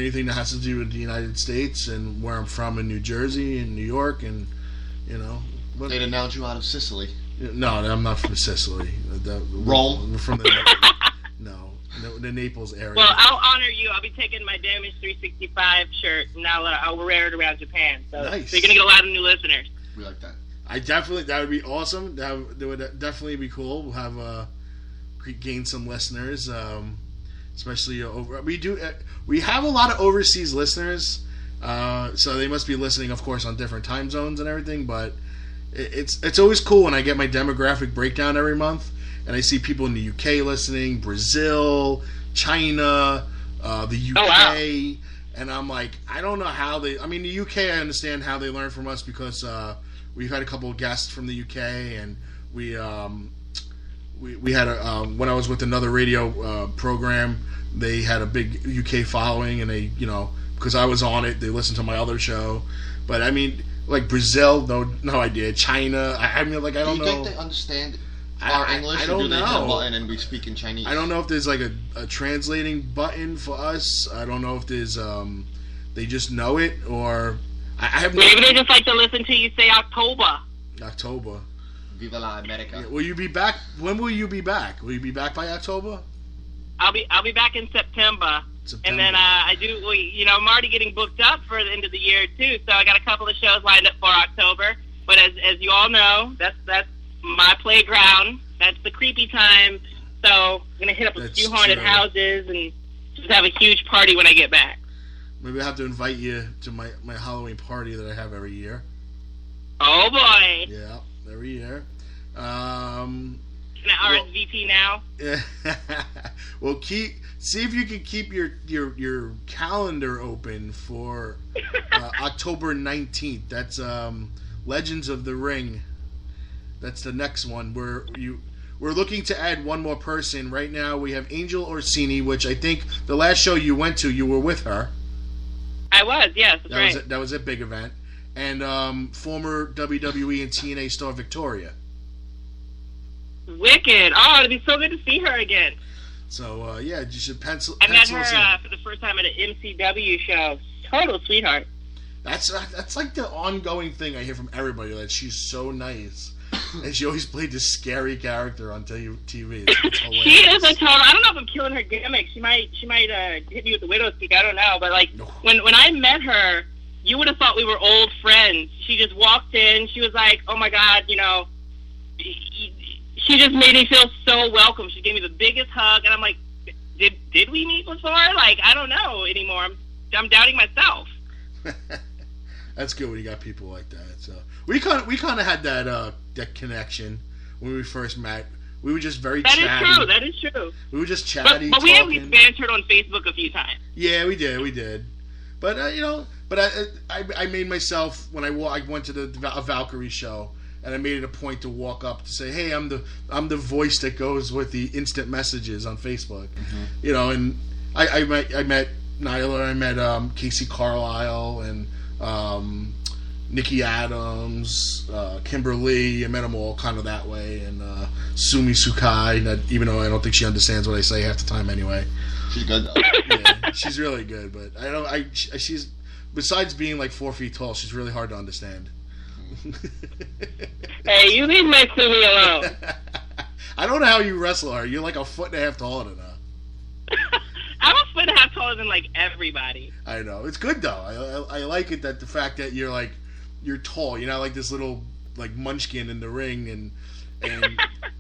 anything that has to do with the United States and where I'm from in New Jersey and New York, and they'd announce you out of Sicily. No, I'm not from Sicily. Rome? We're from the Naples area. Well, I'll honor you. I'll be taking my Damage 365 shirt, and I'll wear it around Japan. Nice. So you're going to get a lot of new listeners. We like that. That would be awesome. That would definitely be cool. We'll have gain some listeners, especially over. We have a lot of overseas listeners, so they must be listening, of course, on different time zones and everything. But it's always cool when I get my demographic breakdown every month, and I see people in the UK listening, Brazil, China, the UK. Oh, wow. And I'm like, I don't know how they. I mean, the UK, I understand how they learn from us because we've had a couple of guests from the UK, and we had when I was with another radio program, they had a big UK following, and they, because I was on it, they listened to my other show. But I mean, like Brazil, no idea. China, I mean, like I don't know. Do you think they understand our English? I don't or do they know. hit a button and we speak in Chinese? I don't know if there's like a translating button for us. I don't know if there's they just know it, or I have maybe they just like to listen to you say October. Viva la America. Yeah, will you be back? When will you be back? Will you be back by October? I'll be back in September. And then I do. I'm already getting booked up for the end of the year too. So I got a couple of shows lined up for October. But as you all know, that's my playground. That's the creepy time. So I'm gonna hit up a few haunted houses and just have a huge party when I get back. Maybe I have to invite you to my Halloween party that I have every year. Oh boy! Yeah, every year. Can I RSVP now? Well, see if you can keep your calendar open for October 19th. That's Legends of the Ring. That's the next one. We're looking to add one more person. Right now we have Angel Orsini, which I think the last show you went to, you were with her. I was, yes, that's right. That was a big event. And former WWE and TNA star Victoria. Wicked. Oh, it'd be so good to see her again. So, you should pencil I met her for the first time at an MCW show. Total sweetheart. That's like the ongoing thing I hear from everybody, that she's so nice. And she always played this scary character on TV. It's she is a total. I don't know if I'm killing her gimmick. She might hit me with the widow's peak. I don't know. But like when I met her, you would have thought we were old friends. She just walked in. She was like, "Oh my God," She just made me feel so welcome. She gave me the biggest hug, and I'm like, "Did we meet before?" Like, I don't know anymore. I'm doubting myself. That's good when you got people like that. So we kind of had that connection when we first met. We were just very chatty. That is true. We were just chatty. But we at least bantered on Facebook a few times. Yeah, we did. But I made myself, when I went to a Valkyrie show, and I made it a point to walk up to say, "Hey, I'm the voice that goes with the instant messages on Facebook." Mm-hmm. And I met Nyla, I met Casey Carlisle, and Nikki Adams, Kimberly. I met them all kind of that way, and Sumi Sakai. Even though I don't think she understands what I say half the time, anyway. She's good though. Yeah, she's really good, but she's, besides being like 4 feet tall, she's really hard to understand. Hey, you leave my Sumi alone. I don't know how you wrestle her. You're like 1.5 feet taller than her. I'm 1.5 feet taller than like everybody. I know. It's good though. I like it, that the fact that you're tall. You're not like this little like munchkin in the ring, and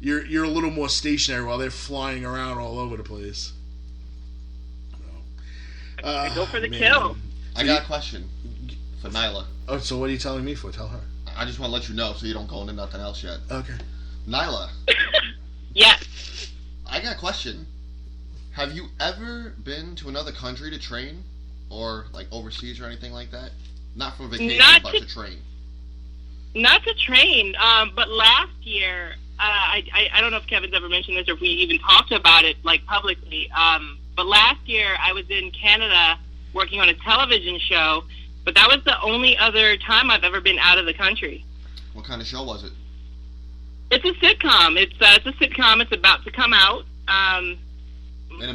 you're a little more stationary while they're flying around all over the place. Go for the kill. I got a question for Nyla. Oh, so what are you telling me for? Tell her. I just want to let you know so you don't go into nothing else yet. Okay. Nyla. Yes. I got a question. Have you ever been to another country to train? Or like overseas or anything like that? Not for vacation, but to train. Not to train, but last year, I don't know if Kevin's ever mentioned this or if we even talked about it like publicly, but last year I was in Canada working on a television show, but that was the only other time I've ever been out of the country. What kind of show was it? It's a sitcom. It's a sitcom. It's about to come out.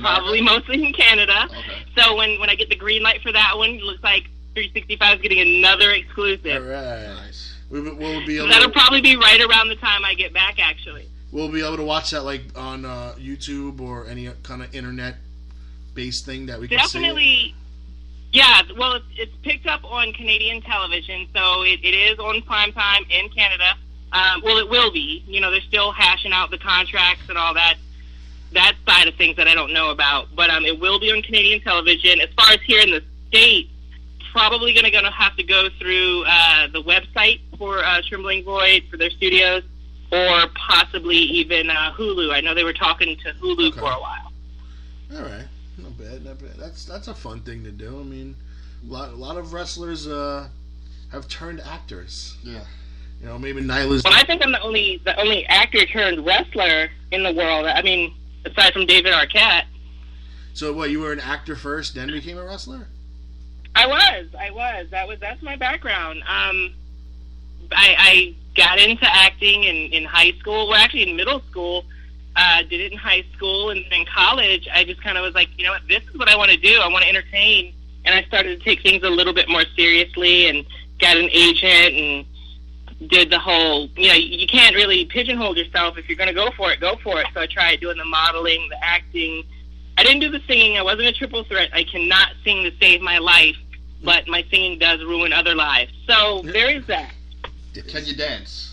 Probably mostly in Canada. Okay. So when I get the green light for that one, it looks like 365 is getting another exclusive. All right. Nice. We'll be able That'll probably be right around the time I get back, actually. We'll be able to watch that like on YouTube or any kind of internet-based thing that we can Definitely. Yeah, well, it's picked up on Canadian television, so it is on primetime in Canada. Well, it will be. You know, they're still hashing out the contracts and all that side of things that I don't know about. But it will be on Canadian television. As far as here in the States, probably going to have to go through the website for Trembling Void for their studios, or possibly even Hulu. I know they were talking to Hulu for a while. All right. Not bad. That's a fun thing to do. I mean, a lot of wrestlers have turned actors. Yeah. You know, maybe Nyla's. Well, I think I'm the only actor turned wrestler in the world. I mean, aside from David Arquette. So what? You were an actor first, then became a wrestler? I was. That's my background. I got into acting in high school. Well, actually in middle school. Did it in high school, and then in college, I just kind of was like, you know what, this is what I want to do. I want to entertain, and I started to take things a little bit more seriously, and got an agent, and did the whole, you know, you can't really pigeonhole yourself. If you're going to go for it, go for it. So I tried doing the modeling, the acting. I didn't do the singing. I wasn't a triple threat. I cannot sing to save my life, but my singing does ruin other lives. So there is that. Can you dance?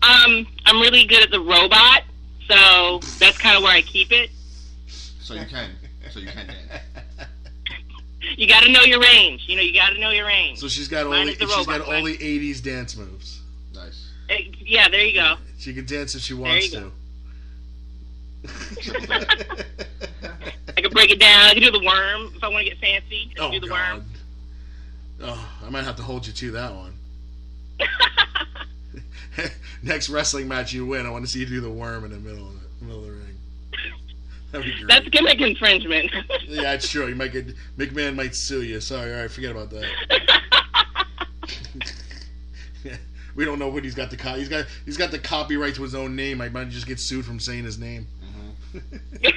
I'm really good at the robot, so that's kind of where I keep it. So you can dance. You got to know your range. You know, you got to know your range. So she's got all the 80s dance moves. Nice. Yeah, there you go. She can dance if she wants to. I can break it down. I can do the worm if I want to get fancy. I can do the worm. Oh, I might have to hold you to that one. Next wrestling match you win, I want to see you do the worm in the middle of the ring. That'd be great. That's gimmick infringement. Yeah, it's true. You might get McMahon might sue you. Sorry, all right, forget about that. We don't know what he's got the he's got the copyright to his own name. I might just get sued from saying his name. Mm-hmm.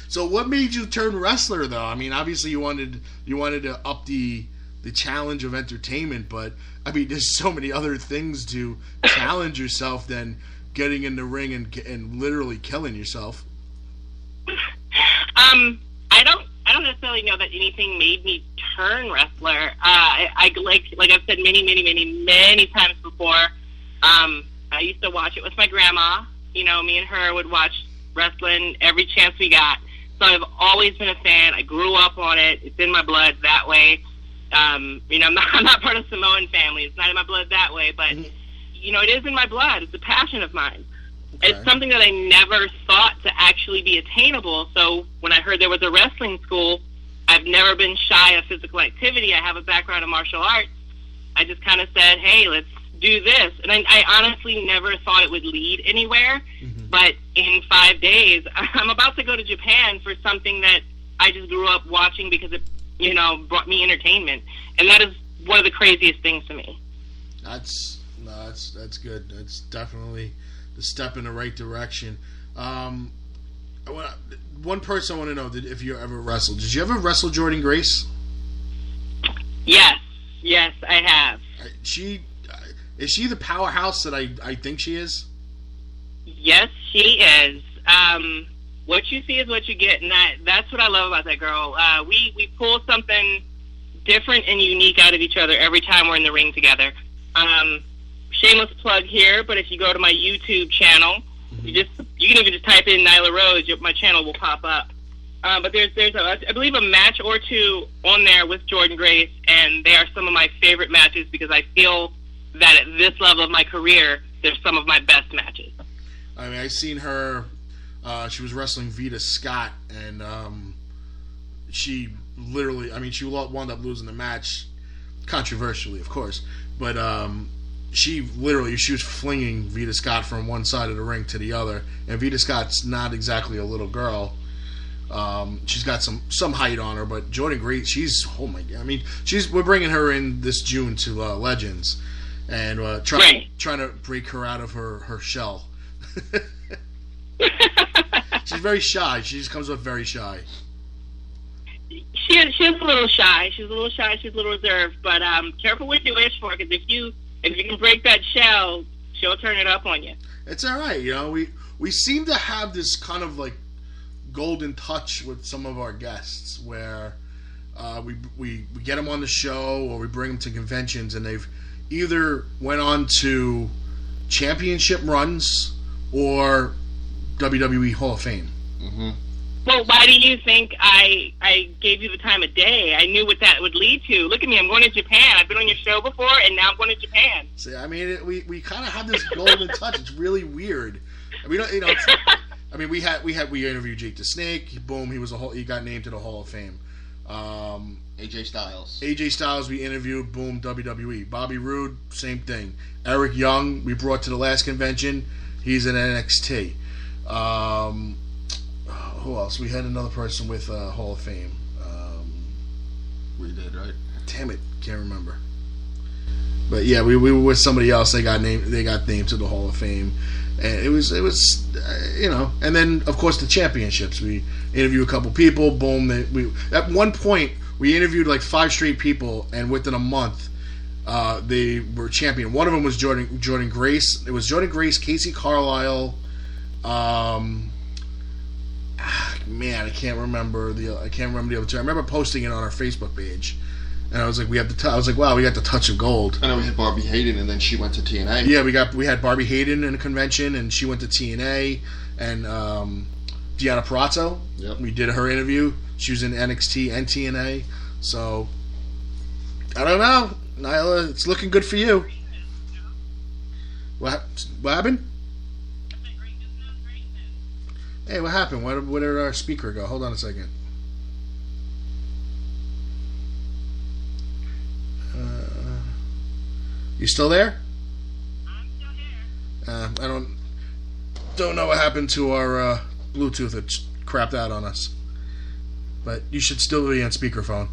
So, what made you turn wrestler, though? I mean, obviously you wanted to up the challenge of entertainment, but I mean, there's so many other things to challenge yourself than getting in the ring and literally killing yourself. I don't necessarily know that anything made me turn wrestler. I like I've said many times before. I used to watch it with my grandma. You know, me and her would watch wrestling every chance we got. So I've always been a fan. I grew up on it. It's in my blood that way. You know, I'm not part of Samoan family. It's not in my blood that way, but you know, it is in my blood. It's a passion of mine. Okay. It's something that I never thought to actually be attainable. So when I heard there was a wrestling school, I've never been shy of physical activity. I have a background in martial arts. I just kind of said, hey, let's do this. And I honestly never thought it would lead anywhere. Mm-hmm. But in 5 days, I'm about to go to Japan for something that I just grew up watching because it, you know, brought me entertainment. And that is one of the craziest things to me. That's good. That's definitely the step in the right direction. One person I want to know, if you ever wrestled. Did you ever wrestle Jordynne Grace? Yes, I have. Is she the powerhouse that I think she is? Yes, she is. What you see is what you get, and that's what I love about that girl. We pull something different and unique out of each other every time we're in the ring together. Shameless plug here, but if you go to my YouTube channel, mm-hmm. you can even just type in Nyla Rose, my channel will pop up. But there's I believe a match or two on there with Jordynne Grace, and they are some of my favorite matches because I feel that at this level of my career, they're some of my best matches. I mean, I seen her. She was wrestling Vita Scott, and she literally, I mean, she wound up losing the match, controversially, of course, but she was flinging Vita Scott from one side of the ring to the other, and Vita Scott's not exactly a little girl. She's got some height on her, but Jordynne Grace, she's, oh my god, I mean, we're bringing her in this June to Legends, and trying to break her out of her shell. She's very shy. She just comes off very shy. She's a little shy. She's a little shy. She's a little reserved. But careful what you wish for, because if you can break that shell, she'll turn it up on you. It's all right. We seem to have this kind of like golden touch with some of our guests where we get them on the show or we bring them to conventions and they've either went on to championship runs or WWE Hall of Fame. Mm-hmm. Well, why do you think I gave you the time of day? I knew what that would lead to. Look at me, I'm going to Japan. I've been on your show before, and now I'm going to Japan. See, I mean, we kind of have this golden touch. It's really weird. We don't, we interviewed Jake the Snake. Boom, he got named to the Hall of Fame. AJ Styles. AJ Styles, we interviewed. Boom, WWE. Bobby Roode, same thing. Eric Young, we brought to the last convention. He's in NXT. Who else? We had another person with Hall of Fame. We did, right? Damn it, can't remember. But yeah, we were with somebody else. They got named to the Hall of Fame, and it was And then of course the championships. We interviewed a couple people. Boom. At one point we interviewed like 5 straight people, and within a month, they were champion. One of them was Jordan Grace. It was Jordan Grace, Casey Carlisle. Man, I can't remember the other two. I remember posting it on our Facebook page, and I was like, I was like, wow, we got the touch of gold. I know we had Barbie Hayden, and then she went to TNA. Yeah, we had Barbie Hayden in a convention, and she went to TNA, and Deanna Prato. Yep. We did her interview. She was in NXT and TNA. So I don't know, Nyla, it's looking good for you. What happened? Hey, what happened? Where did our speaker go? Hold on a second. You still there? I'm still here. I don't know what happened to our Bluetooth. It crapped out on us. But you should still be on speakerphone.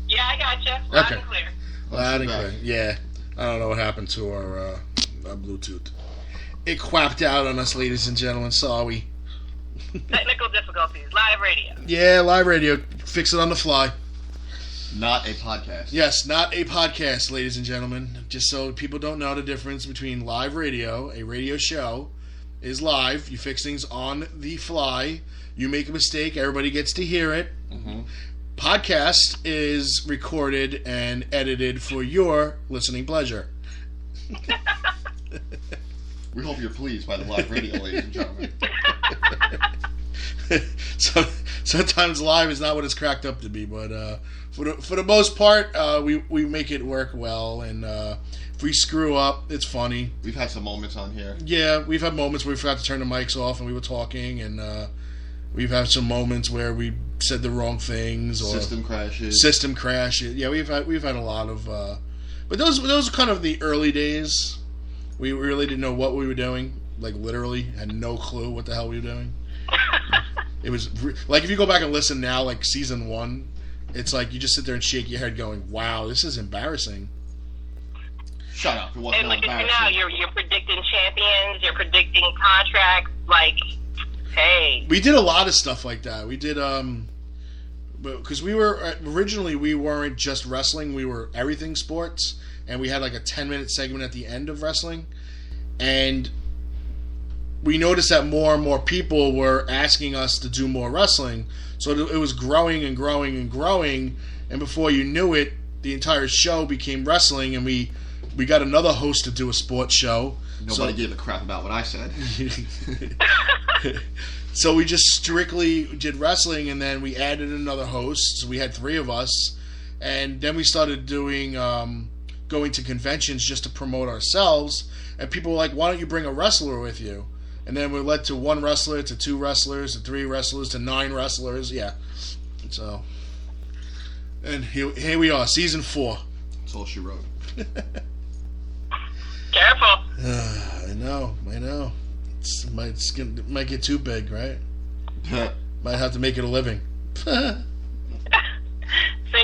Yeah, I gotcha. Loud and clear. Loud and clear. Yeah. I don't know what happened to our Bluetooth. It quapped out on us, ladies and gentlemen. Sorry. Technical difficulties. Live radio. Yeah, live radio. Fix it on the fly. Not a podcast. Yes, not a podcast, ladies and gentlemen. Just so people don't know the difference between live radio, a radio show, is live. You fix things on the fly. You make a mistake, everybody gets to hear it. Mm-hmm. Podcast is recorded and edited for your listening pleasure. We hope you're pleased by the live radio, ladies and gentlemen. So sometimes live is not what it's cracked up to be, but for the most part, we make it work well, and if we screw up, it's funny. We've had some moments on here. Yeah, we've had moments where we forgot to turn the mics off and we were talking, and we've had some moments where we said the wrong things or system crashes. Yeah, we've had a lot of, but those are kind of the early days. We really didn't know what we were doing. Like, literally had no clue what the hell we were doing. It was like, if you go back and listen now, like season 1, it's like you just sit there and shake your head going, wow, this is embarrassing. Shut up. It wasn't and look embarrassing. at you now, you're predicting champions, you're predicting contracts, like, hey. We did a lot of stuff like that. We did, because we weren't just wrestling, we were everything sports. And we had like a 10-minute segment at the end of wrestling. And we noticed that more and more people were asking us to do more wrestling. So it was growing and growing and growing. And before you knew it, the entire show became wrestling. And we got another host to do a sports show. Nobody gave a crap about what I said. So we just strictly did wrestling. And then we added another host. So we had 3 of us. And then we started doing... going to conventions just to promote ourselves, and people were like, why don't you bring a wrestler with you? And then we led to 1 wrestler, to 2 wrestlers, to 3 wrestlers, to 9 wrestlers. Yeah. So, and here we are, season 4. That's all she wrote. Careful. I know. It might get too big, right? Might have to make it a living. Soon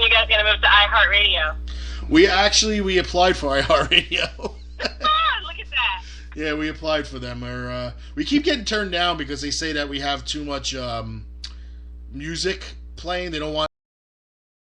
you guys gonna move to iHeartRadio. We applied for iHeartRadio. Look at that. Yeah, we applied for them. We keep getting turned down because they say that we have too much music playing. They don't want